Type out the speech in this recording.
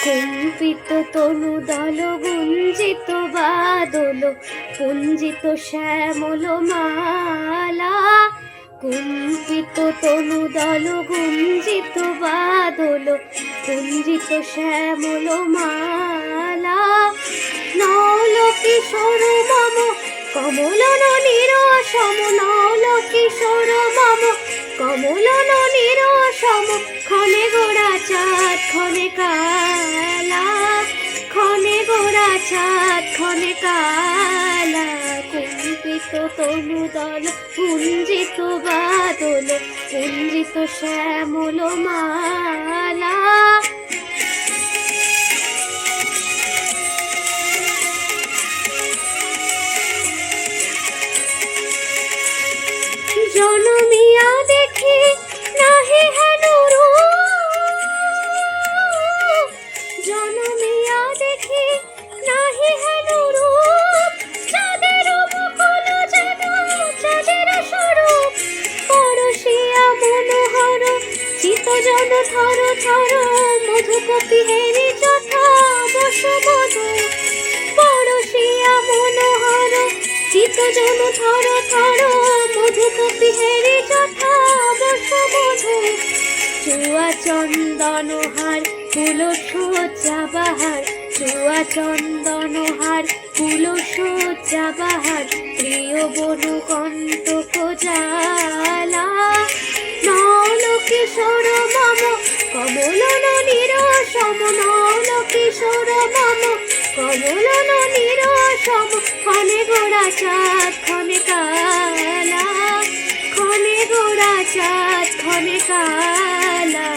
কম্পিত তনু দল গুঞ্জিত বাদল পুঞ্জিত শ্যামল মালা। কম্পিত তনু দল গুঞ্জিত বাদল পুঞ্জিত শ্যামল মালা। নল কিশোর মম কমলন নিরসম, নল কিশোর মম কমলন নিরসম। ক্ষণে গোড়া চাঁদ ক্ষণে কালা, ক্ষণে গোড়া চাঁদ ক্ষণে কালা। কম্পিত তনু দল পুঞ্জিত বাদল পুঞ্জিত শ্যামল মালা। জনমিয়া দেখি নাহি হেন রূপ, জনমিয়া দেখি নাহি হেন রূপ। চাঁদের মুকুল যেন চাঁদের স্বরূপ, পরশিয়া মনোহর চিত জন থর থর। মধুকপি হেরি যথা বস মধু, পরশিয়া মনোহর চিত জন থর থর। মধুকপি হেরি যথা বস মধু। চুয়া চন্দন হার ফুল সজ্জা বাহার, চুয়া চন্দন হার ফুল সজ্জা বাহার। প্রিয় বনু কণ্টক জ্বালা। নল কিশোর মম কমলন নিরসম, নল কিশোর মম কমলন নিরসম। ক্ষণে গোড়া চাঁদ ক্ষণে কালা, ক্ষণে গোড়া চাঁদ ক্ষণে কালা।